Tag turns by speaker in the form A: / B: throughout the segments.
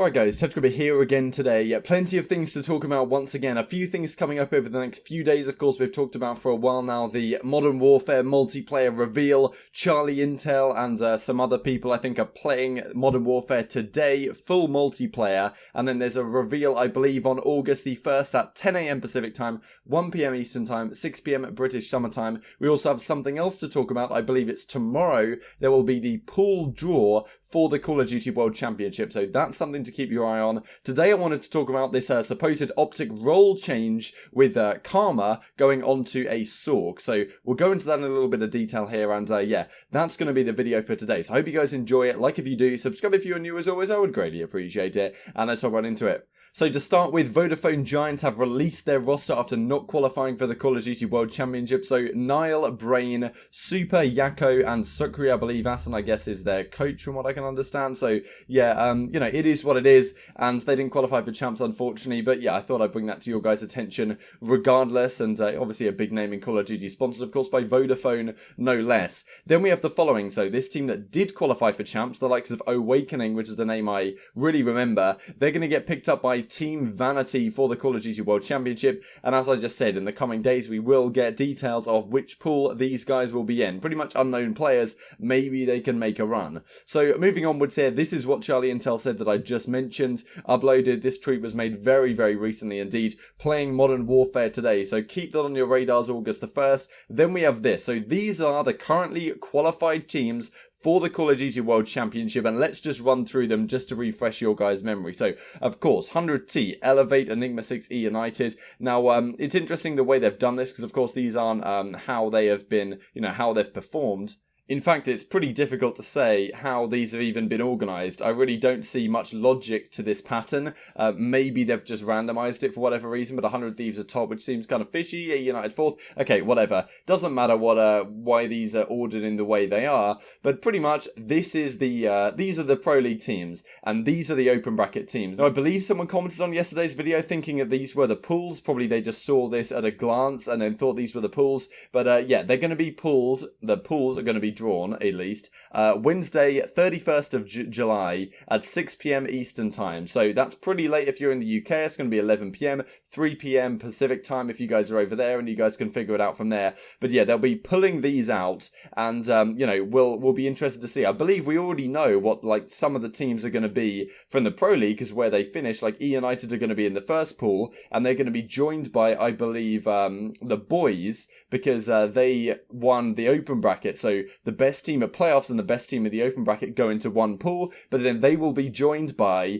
A: Alright guys, TJHaLy here again today. Plenty of things to talk about once again. A few things coming up over the next few days. Of course, we've talked about for a while now the Modern Warfare multiplayer reveal. CHaRLY Intel and some other people I think are playing Modern Warfare today, full multiplayer. And then there's a reveal, I believe, on August the 1st at 10 AM Pacific time, 1 PM Eastern time, 6 PM British Summer Time. We also have something else to talk about. I believe it's tomorrow. There will be the pool draw for the Call of Duty World Championship. So that's something to keep your eye on. Today I wanted to talk about this supposed Optic role change with Karma going onto a SAUG. So we'll go into that in a little bit of detail here, and yeah, that's going to be the video for today. So I hope you guys enjoy it. Like if you do, subscribe if you're new as always, I would greatly appreciate it. And let's all run into it. So to start with, Vodafone Giants have released their roster after not qualifying for the Call of Duty World Championship. So Nile, Brain, Super, Yako, and Sukri, I believe Asan, I guess, is their coach from what I can understand. So yeah, you know, it is what it is, and they didn't qualify for champs, unfortunately. But yeah, I thought I'd bring that to your guys' attention regardless, and obviously a big name in Call of Duty, sponsored of course by Vodafone, no less. Then we have the following. So this team that did qualify for champs, the likes of Awakening, which is the name I really remember, they're going to get picked up by Team Vanity for the Call of Duty World Championship, and as I just said, in the coming days we will get details of which pool these guys will be in. Pretty much unknown players, maybe they can make a run. So moving onwards here, this is what CHaRLY Intel said that I just mentioned, uploaded. This tweet was made very recently indeed, playing Modern Warfare today, so keep that on your radars, August the 1st. Then we have this. So these are the currently qualified teams for the Call of Duty World Championship, and let's just run through them just to refresh your guys' memory. So, of course, 100T, Elevate, Enigma 6, E United. Now, it's interesting the way they've done this, because of course these aren't how they have been, you know, how they've performed. In fact, it's pretty difficult to say how these have even been organised. I really don't see much logic to this pattern. Maybe they've just randomised it for whatever reason, but 100 Thieves are top, which seems kind of fishy. A United 4th. Okay, whatever. Doesn't matter what why these are ordered in the way they are, but pretty much this is the these are the Pro League teams, and these are the open bracket teams. Now, I believe someone commented on yesterday's video thinking that these were the pools. Probably they just saw this at a glance and then thought these were the pools. But yeah, they're going to be pooled. The pools are going to be drawn, at least, Wednesday 31st of July at 6 PM Eastern time. So that's pretty late if you're in the UK. It's going to be 11 PM, 3 PM Pacific time if you guys are over there, and you guys can figure it out from there. But yeah, they'll be pulling these out, and you know, we'll be interested to see. I believe we already know what like some of the teams are going to be from the Pro League, because where they finish, like E United are going to be in the first pool, and they're going to be joined by, I believe, the boys, because they won the open bracket. So the best team at playoffs and the best team of the open bracket go into one pool, but then they will be joined by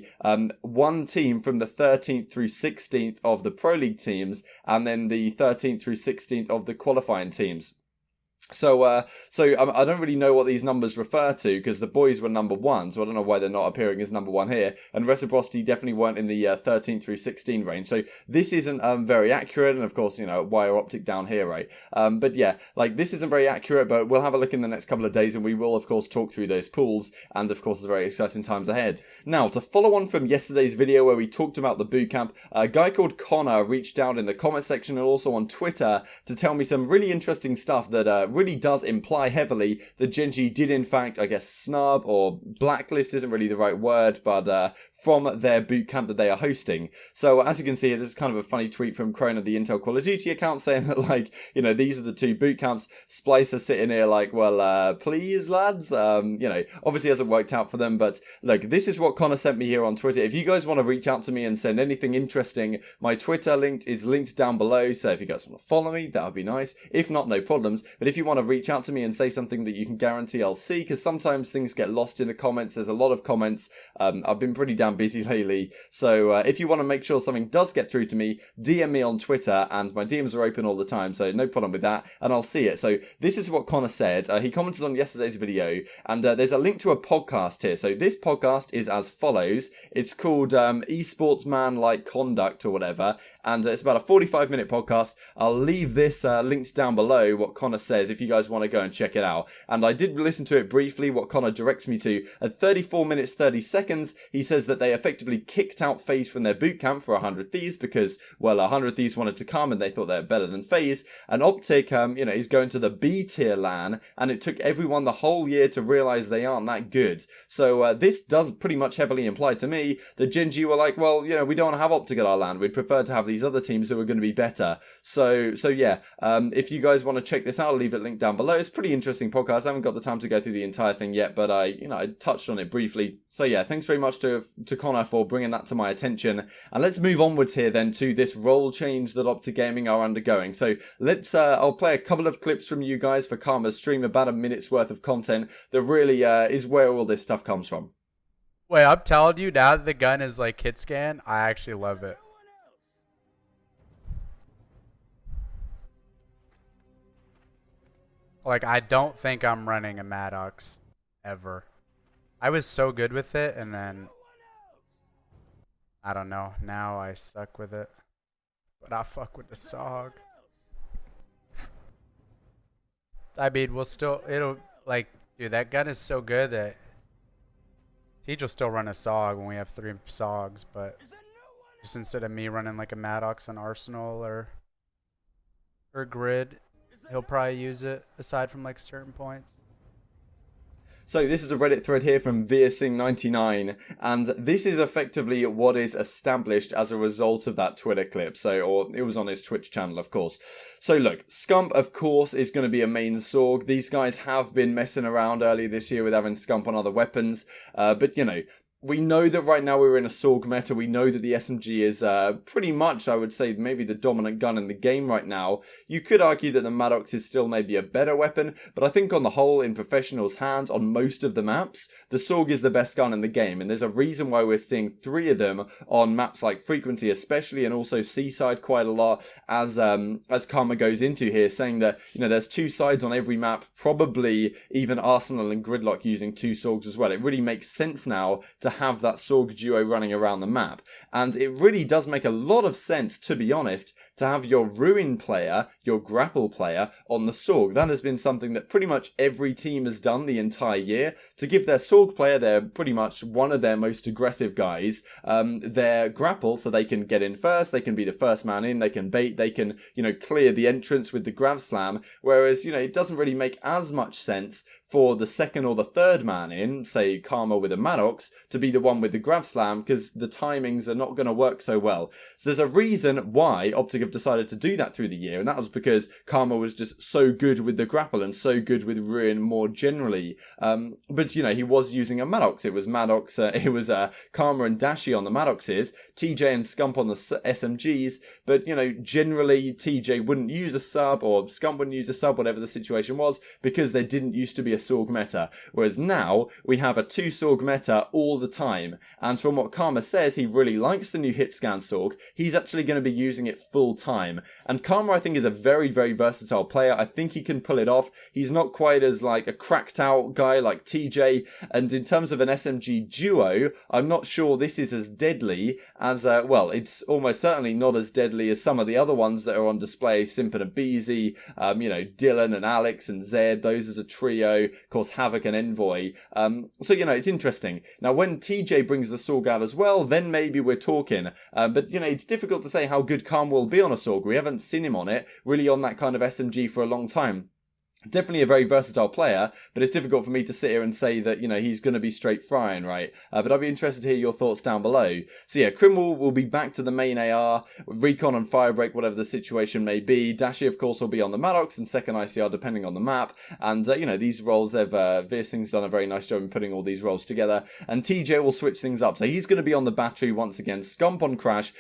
A: one team from the 13th through 16th of the Pro League teams, and then the 13th through 16th of the qualifying teams. So I don't really know what these numbers refer to, because the boys were number 1, so I don't know why they're not appearing as number 1 here. And Reciprocity definitely weren't in the 13 through 16 range. So this isn't very accurate, and of course, you know, why are Optic down here, right? But yeah, like this isn't very accurate, but we'll have a look in the next couple of days, and we will of course talk through those pools, and of course it's very exciting times ahead. Now, to follow on from yesterday's video where we talked about the bootcamp, a guy called Connor reached out in the comment section and also on Twitter to tell me some really interesting stuff that really does imply heavily that Gen.G did in fact, I guess, snub or blacklist isn't really the right word, but from their bootcamp that they are hosting. So as you can see, this is kind of a funny tweet from Krona, the Intel Call of Duty account, saying that, like, you know, these are the two bootcamps. Splicer sitting here like, well, please lads, you know, obviously hasn't worked out for them, but look, this is what Connor sent me here on Twitter. If you guys want to reach out to me and send anything interesting, my Twitter link is linked down below, so if you guys want to follow me, that would be nice. If not, no problems, but if you want to reach out to me and say something that you can guarantee I'll see, because sometimes things get lost in the comments. There's a lot of comments. I've been pretty damn busy lately, so if you want to make sure something does get through to me, DM me on Twitter, and my DMs are open all the time, so no problem with that, and I'll see it. So this is what Connor said. He commented on yesterday's video, and there's a link to a podcast here. So this podcast is as follows. It's called Esports Man Like Conduct or whatever, and it's about a 45-minute podcast. I'll leave this linked down below, what Connor says. If if you guys want to go and check it out. And I did listen to it briefly, what Connor directs me to. At 34 minutes 30 seconds, he says that they effectively kicked out FaZe from their bootcamp for 100 Thieves because, well, 100 Thieves wanted to come and they thought they were better than FaZe. And Optic, you know, is going to the B tier LAN, and it took everyone the whole year to realize they aren't that good. So this does pretty much heavily imply to me that Gen.G were like, well, you know, we don't want to have Optic at our LAN. We'd prefer to have these other teams who are going to be better. So yeah, if you guys want to check this out, I'll leave it linked down below. It's a pretty interesting podcast. I haven't got the time to go through the entire thing yet, but I touched on it briefly. So yeah, thanks very much to Connor for bringing that to my attention. And let's move onwards here then to this role change that Optic Gaming are undergoing. So let's, I'll play a couple of clips from you guys for Karma's stream, about a minute's worth of content that really is where all this stuff comes from.
B: Wait, I'm telling you, now that the gun is like hit scan, I actually love it. Like, I don't think I'm running a Maddox ever. I was so good with it, and then I don't know. Now I suck with it, but I fuck with the SAUG. I mean, it'll like, dude, that gun is so good that TJ will still run a SAUG when we have 3 SAUGs, but just instead of me running like a Maddox on Arsenal or Grid, he'll probably use it aside from like certain points.
A: So this is a Reddit thread here from VeerSing99, and this is effectively what is established as a result of that Twitter clip. Or it was on his Twitch channel, of course. So look, Scump, of course, is going to be a main SAUG. These guys have been messing around earlier this year with having Scump on other weapons, but you know, we know that right now we're in a SAUG meta. We know that the SMG is pretty much, I would say, maybe the dominant gun in the game right now. You could argue that the Maddox is still maybe a better weapon, but I think on the whole, in professionals' hands, on most of the maps, the SAUG is the best gun in the game. And there's a reason why we're seeing 3 of them on maps like Frequency especially, and also Seaside quite a lot, as Karma goes into here, saying that, you know, there's 2 sides on every map, probably even Arsenal and Gridlock using 2 SAUGs as well. It really makes sense now to have that SAUG duo running around the map, and it really does make a lot of sense, to be honest, to have your Ruin player, your Grapple player on the SAUG. That has been something that pretty much every team has done the entire year, to give their SAUG player, their pretty much one of their most aggressive guys, their Grapple, so they can get in first, they can be the first man in, they can bait, they can, you know, clear the entrance with the Grav Slam, whereas, you know, it doesn't really make as much sense for the second or the third man in, say Karma with a Maddox, to be the one with the Grav Slam, because the timings are not going to work so well. So there's a reason why Optic have decided to do that through the year, and that was because Karma was just so good with the Grapple and so good with Ruin more generally. But, you know, he was using a Maddox. It was Maddox, it was Karma and Dashy on the Maddoxes, TJ and Scump on the SMGs, but, you know, generally TJ wouldn't use a sub, or Scump wouldn't use a sub, whatever the situation was, because there didn't used to be a SAUG meta, whereas now we have a 2 SAUG meta all the time. And from what Karma says, he really likes the new hit scan SAUG. He's actually going to be using it full time, and Karma, I think, is a very, very versatile player. I think he can pull it off. He's not quite as like a cracked out guy like TJ, and in terms of an SMG duo, I'm not sure this is as deadly as well, it's almost certainly not as deadly as some of the other ones that are on display. Sypien and Beezy, you know, Dylan and Alex and Zed, those as a trio, of course, Havoc and Envoy. So, you know, it's interesting. Now, when TJ brings the SAUG out as well, then maybe we're talking. But, you know, it's difficult to say how good Karma will be on a SAUG. We haven't seen him on it, really on that kind of SMG for a long time. Definitely a very versatile player, but it's difficult for me to sit here and say that, you know, he's going to be straight frying, right? But I'd be interested to hear your thoughts down below. So yeah, Crimwell will be back to the main AR, Recon and Firebreak, whatever the situation may be. Dashy, of course, will be on the Maddox and second ICR, depending on the map. And, you know, these roles, VeerSing's done a very nice job in putting all these roles together. And TJ will switch things up. So he's going to be on the battery once again, Scump on Crash,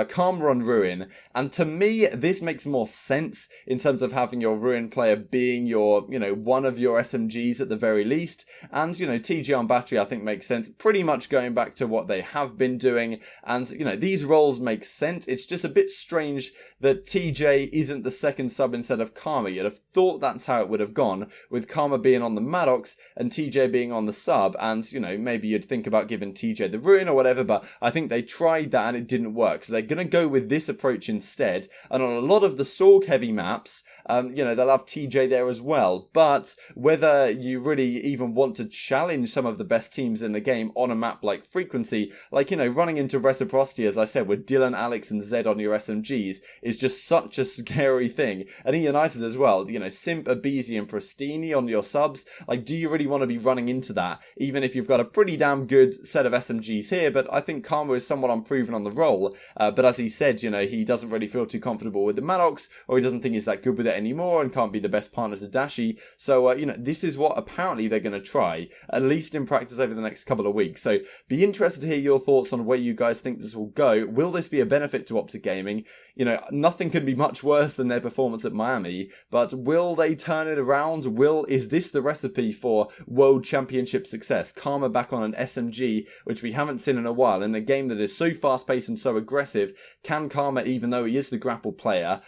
A: Karma on Ruin. And to me, this makes more sense in terms of having your Ruin player being your, you know, one of your SMGs at the very least. And, you know, TJ on battery I think makes sense, pretty much going back to what they have been doing. And, you know, these roles make sense. It's just a bit strange that TJ isn't the second sub instead of Karma. You'd have thought that's how it would have gone, with Karma being on the Maddox and TJ being on the sub. And, you know, maybe you'd think about giving TJ the Ruin or whatever, but I think they tried that and it didn't work. So they're going to go with this approach instead. And on a lot of the SAUG heavy maps, you know, they'll have TJ there player as well. But whether you really even want to challenge some of the best teams in the game on a map like Frequency, like, you know, running into Reciprocity, as I said, with Dylan, Alex, and Zed on your SMGs is just such a scary thing. And United as well, you know, Simp, Abizi, and Pristini on your subs. Like, do you really want to be running into that, even if you've got a pretty damn good set of SMGs here? But I think Karma is somewhat unproven on the role. But as he said, you know, he doesn't really feel too comfortable with the Maddox, or he doesn't think he's that good with it anymore and can't be the best partner to Dashy. So, you know, this is what apparently they're going to try, at least in practice over the next couple of weeks. So, be interested to hear your thoughts on where you guys think this will go. Will this be a benefit to Optic Gaming? You know, nothing could be much worse than their performance at Miami, but will they turn it around? Is this the recipe for World Championship success? Karma back on an SMG, which we haven't seen in a while, in a game that is so fast-paced and so aggressive. Can Karma, even though he is the grapple player,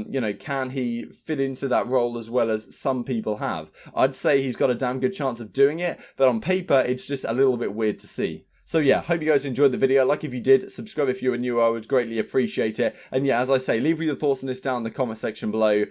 A: you know, can he fit into that role as well as some people have? I'd say he's got a damn good chance of doing it, but on paper, it's just a little bit weird to see. So yeah, hope you guys enjoyed the video. Like if you did, subscribe if you were new, I would greatly appreciate it. And yeah, as I say, leave your thoughts on this down in the comment section below.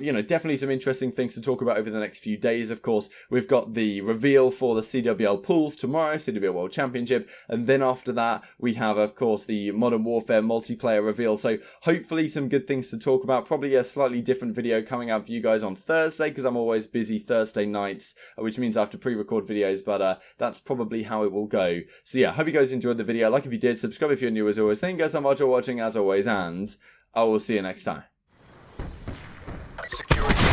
A: You know, definitely some interesting things to talk about over the next few days. Of course, we've got the reveal for the CWL pools tomorrow, CWL World Championship. And then after that, we have, of course, the Modern Warfare multiplayer reveal. So hopefully some good things to talk about. Probably a slightly different video coming out for you guys on Thursday, because I'm always busy Thursday nights, which means I have to pre-record videos. But that's probably how it will go. So yeah, hope you guys enjoyed the video. Like if you did, subscribe if you're new as always. Thank you guys so much for watching as always, and I will see you next time.
C: Security